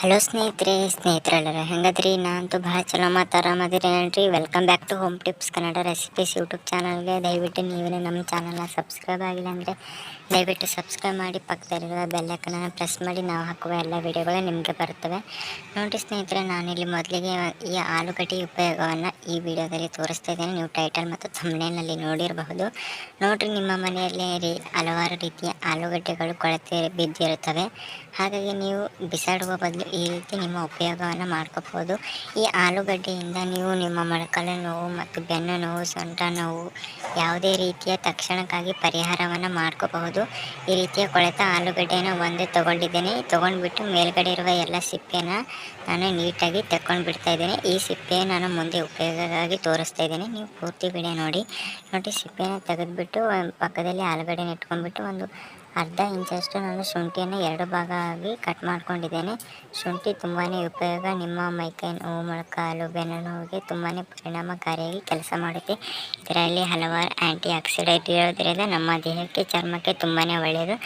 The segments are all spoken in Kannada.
ಹಲೋ ಸ್ನೇಹಿತರೆಲ್ಲರ ಹೆಂಗದ್ರಿ? ನಾನಂತೂ ಭಾಳ ಚಲೋ ಮತ್ತು ಆರಾಮದಿರಿ ನೋಡ್ರಿ. Welcome back to home tips Kannada recipes YouTube ಚಾನಲ್ಗೆ. ದಯವಿಟ್ಟು ನೀವೇ ನಮ್ಮ ಚಾನಲ್ನ ಸಬ್ಸ್ಕ್ರೈಬ್ ಆಗಿಲ್ಲ ಅಂದರೆ ದಯವಿಟ್ಟು ಸಬ್ಸ್ಕ್ರೈಬ್ ಮಾಡಿ, ಪಕ್ಕದಲ್ಲಿರುವ ಬೆಲ್ಲೈಕನನ್ನು ಪ್ರೆಸ್ ಮಾಡಿ. ನಾವು ಹಾಕುವ ಎಲ್ಲ ವಿಡಿಯೋಗಳು ನಿಮಗೆ ಬರುತ್ತವೆ ನೋಡಿರಿ. ಸ್ನೇಹಿತರೆ, ನಾನಿಲ್ಲಿ ಮೊದಲಿಗೆ ಈ ಆಲೂಗಡ್ಡೆ ಉಪಯೋಗವನ್ನು ಈ ವಿಡಿಯೋದಲ್ಲಿ ತೋರಿಸ್ತಾ ಇದ್ದೇನೆ. ನೀವು ಟೈಟಲ್ ಮತ್ತು ಥಂಬ್ನೇಲ್ನಲ್ಲಿ ನೋಡಿರಬಹುದು. ನೋಡಿರಿ, ನಿಮ್ಮ ಮನೆಯಲ್ಲಿ ಹಲವಾರು ರೀತಿಯ ಆಲೂಗಡ್ಡೆಗಳು ಕೊಳೆತು ಬಿದ್ದಿರುತ್ತವೆ. ಹಾಗಾಗಿ ನೀವು ಬಿಸಾಡುವ ಬದಲು ಈ ರೀತಿ ನಿಮ್ಮ ಉಪಯೋಗವನ್ನು ಮಾಡ್ಕೋಬೋದು. ಈ ಆಲೂಗಡ್ಡೆಯಿಂದ ನೀವು ನಿಮ್ಮ ಮೊಣಕಾಲು ನೋವು ಮತ್ತು ಬೆನ್ನು ನೋವು, ಸೊಂಟ ನೋವು, ಯಾವುದೇ ರೀತಿಯ ತಕ್ಷಣಕ್ಕಾಗಿ ಪರಿಹಾರವನ್ನು ಮಾಡ್ಕೋಬಹುದು. ಈ ರೀತಿಯ ಕೊಳೆತ ಆಲೂಗಡ್ಡೆನ ಒಂದೇ ತೊಗೊಂಡ್ಬಿಟ್ಟು ಮೇಲ್ಗಡೆ ಇರುವ ಎಲ್ಲ ಸಿಪ್ಪೆನ ನಾನು ನೀಟಾಗಿ ಬಿಡ್ತಾ ಇದ್ದೇನೆ. ಈ ಸಿಪ್ಪೆ ನಾನು ಮುಂದೆ ಉಪಯೋಗಕ್ಕಾಗಿ ತೋರಿಸ್ತಾ ಇದ್ದೇನೆ. ನೀವು ಪೂರ್ತಿ ವಿಡಿಯೋ ನೋಡಿ. ಸಿಪ್ಪೆನ ತೆಗೆದುಬಿಟ್ಟು ಪಕ್ಕದಲ್ಲಿ ಆಲೂಗಡ್ಡೆನ ಇಟ್ಕೊಂಡ್ಬಿಟ್ಟು ಒಂದು ಅರ್ಧ ಇಂಚಷ್ಟು ನಾನು ಶುಂಠಿಯನ್ನು 2 ಭಾಗ ಆಗಿ ಕಟ್ ಮಾಡ್ಕೊಂಡಿದ್ದೇನೆ. ಶುಂಠಿ ತುಂಬಾ ಉಪಯೋಗ. ನಿಮ್ಮ ಮೈಕೈ ನೋವು, ಮೊಣಕಾಲು, ಬೆನ್ನು ನೋವಿಗೆ ತುಂಬಾ ಪರಿಣಾಮಕಾರಿಯಾಗಿ ಕೆಲಸ ಮಾಡುತ್ತೆ. ಇದರಲ್ಲಿ ಹಲವಾರು ಆ್ಯಂಟಿ ಆಕ್ಸಿಡೆಂಟ್ ಇರೋದ್ರಿಂದ ನಮ್ಮ ದೇಹಕ್ಕೆ, ಚರ್ಮಕ್ಕೆ ತುಂಬಾ ಒಳ್ಳೆಯದು.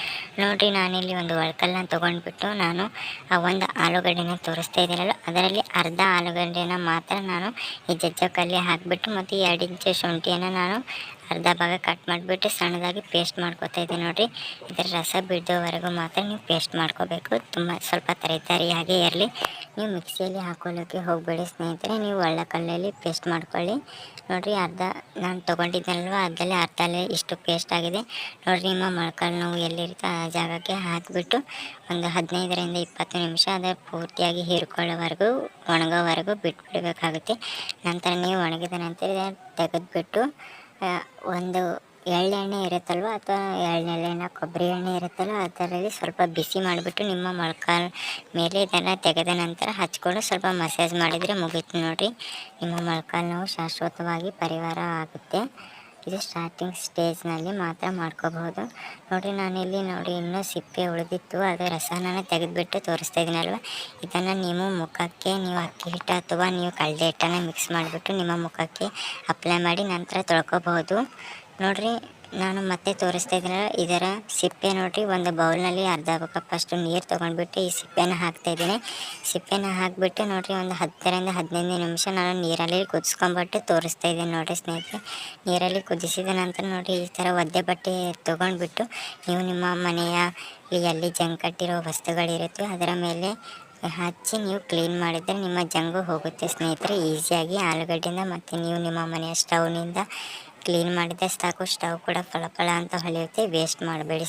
ನೋಡಿರಿ, ನಾನಿಲ್ಲಿ ಒಂದು ಒಳ್ಕಲ್ಲನ್ನ ತೊಗೊಂಡ್ಬಿಟ್ಟು ನಾನು ಆ ಒಂದು ಆಲೂಗಡ್ಡೆನ ತೋರಿಸ್ತಾ ಇದ್ದೀನಲ್ಲ, ಅದರಲ್ಲಿ ಅರ್ಧ ಆಲೂಗಡ್ಡೆನ ಮಾತ್ರ ನಾನು ಈ ಜಜ್ಜಕಲ್ಲಿ ಹಾಕಿಬಿಟ್ಟು ಮತ್ತು 2 ಇಂಚು ಶುಂಠಿಯನ್ನು ನಾನು ಅರ್ಧ ಭಾಗ ಕಟ್ ಮಾಡಿಬಿಟ್ಟು ಸಣ್ಣದಾಗಿ ಪೇಸ್ಟ್ ಮಾಡ್ಕೊತಾ ಇದ್ದೀನಿ. ನೋಡಿರಿ, ಇದರ ರಸ ಬಿಡೋವರೆಗೂ ಮಾತ್ರ ನೀವು ಪೇಸ್ಟ್ ಮಾಡ್ಕೋಬೇಕು. ಸ್ವಲ್ಪ ತರಿಯಾಗೇ ಇರಲಿ. ನೀವು ಮಿಕ್ಸಿಯಲ್ಲಿ ಹಾಕೊಳ್ಳೋಕ್ಕೆ ಹೋಗಬೇಡಿ ಸ್ನೇಹಿತರೆ. ನೀವು ಒಳ್ಳೆಕಲ್ಲಲ್ಲಿ ಪೇಸ್ಟ್ ಮಾಡ್ಕೊಳ್ಳಿ. ನೋಡಿರಿ, ಅರ್ಧ ನಾನು ತೊಗೊಂಡಿದ್ದಲ್ವ, ಅದರಲ್ಲಿ ಅರ್ಧಲ್ಲೇ ಇಷ್ಟು ಪೇಸ್ಟ್ ಆಗಿದೆ. ನೋಡಿರಿ, ನಿಮ್ಮ ಮೊಣಕಾಲು ನೋವು ಎಲ್ಲಿರುತ್ತೆ ಆ ಜಾಗಕ್ಕೆ ಹಾಕಿಬಿಟ್ಟು ಒಂದು 15ರಿಂದ 20 ನಿಮಿಷ ಅದರ ಪೂರ್ತಿಯಾಗಿ ಹೀರ್ಕೊಳ್ಳೋವರೆಗೂ, ಒಣಗೋವರೆಗೂ ಬಿಟ್ಬಿಡಬೇಕಾಗುತ್ತೆ. ನಂತರ ನೀವು ಒಣಗಿದ ನಂತರ ತೆಗೆದುಬಿಟ್ಟು ಒಂದು ಎಳ್ಳೆಣ್ಣೆ ಇರುತ್ತಲ್ವ, ಅಥವಾ ಎಳ್ಳೆಣ್ಣೆ, ಕೊಬ್ಬರಿ ಎಣ್ಣೆ ಇರುತ್ತಲ್ವ, ಅದರಲ್ಲಿ ಸ್ವಲ್ಪ ಬಿಸಿ ಮಾಡಿಬಿಟ್ಟು ನಿಮ್ಮ ಮೊಣಕಾಲು ಮೇಲೆ ಇದನ್ನು ತೆಗೆದ ನಂತರ ಹಚ್ಕೊಂಡು ಸ್ವಲ್ಪ ಮಸಾಜ್ ಮಾಡಿದರೆ ಮುಗೀತು. ನೋಡಿರಿ, ನಿಮ್ಮ ಮೊಣಕಾಲು ನೋವು ಶಾಶ್ವತವಾಗಿ ಪರಿಹಾರ ಆಗುತ್ತೆ. ಇದು ಸ್ಟಾರ್ಟಿಂಗ್ ಸ್ಟೇಜ್ನಲ್ಲಿ ಮಾತ್ರ ಮಾಡ್ಕೋಬಹುದು. ನೋಡಿರಿ, ನಾನಿಲ್ಲಿ ಇನ್ನೂ ಸಿಪ್ಪೆ ಉಳಿದಿತ್ತು, ಅದು ರಸನ ತೆಗೆದುಬಿಟ್ಟು ತೋರಿಸ್ತಾ ಇದ್ದೀನಲ್ವ. ಇದನ್ನು ನೀವು ಮುಖಕ್ಕೆ, ನೀವು ಅಕ್ಕಿ ಹಿಟ್ಟು ಅಥವಾ ನೀವು ಕಡಲೆ ಹಿಟ್ಟನ್ನು ಮಿಕ್ಸ್ ಮಾಡಿಬಿಟ್ಟು ನಿಮ್ಮ ಮುಖಕ್ಕೆ ಅಪ್ಲೈ ಮಾಡಿ ನಂತರ ತೊಳ್ಕೊಬಹುದು. ನೋಡಿರಿ, ನಾನು ಮತ್ತೆ ತೋರಿಸ್ತಾ ಇದ್ದೀನಲ್ಲ, ಇದರ ಸಿಪ್ಪೆ ನೋಡಿರಿ, ಒಂದು ಬೌಲ್ನಲ್ಲಿ ಅರ್ಧ ಕಪ್ಪಷ್ಟು ನೀರು ತೊಗೊಂಡ್ಬಿಟ್ಟು ಈ ಸಿಪ್ಪೆನ ಹಾಕ್ತಾಯಿದ್ದೀನಿ. ಸಿಪ್ಪೆನ ಹಾಕಿಬಿಟ್ಟು ನೋಡಿರಿ, ಒಂದು 10ರಿಂದ 15 ನಿಮಿಷ ನಾನು ನೀರಲ್ಲಿ ಕುದಿಸ್ಕೊಂಡ್ಬಿಟ್ಟು ತೋರಿಸ್ತಾ ಇದ್ದೀನಿ. ನೋಡಿರಿ ಸ್ನೇಹಿತರೆ, ನೀರಲ್ಲಿ ಕುದಿಸಿದ ನಂತರ ನೋಡಿರಿ, ಈ ಥರ ಒದ್ದೆ ಬಟ್ಟೆ ತೊಗೊಂಡ್ಬಿಟ್ಟು ನೀವು ನಿಮ್ಮ ಮನೆಯ ಎಲ್ಲಿ ಜಂಗ್ ಕಟ್ಟಿರೋ ವಸ್ತುಗಳಿರುತ್ತೆ ಅದರ ಮೇಲೆ ಹಚ್ಚಿ ನೀವು ಕ್ಲೀನ್ ಮಾಡಿದರೆ ನಿಮ್ಮ ಜಂಗು ಹೋಗುತ್ತೆ ಸ್ನೇಹಿತರೆ, ಈಸಿಯಾಗಿ ಆಲೂಗಡ್ಡೆಯಿಂದ. ಮತ್ತು ನೀವು ನಿಮ್ಮ ಮನೆಯ ಸ್ಟವ್ನಿಂದ ಕ್ಲೀನ್ ಮಾಡಿದರೆ ಸಾಕು, ಸ್ಟವ್ ಕೂಡ ಫಳ ಫಳ ಅಂತ ಹೊಳೆಯುತ್ತೆ. ವೇಸ್ಟ್ ಮಾಡಬೇಡಿ.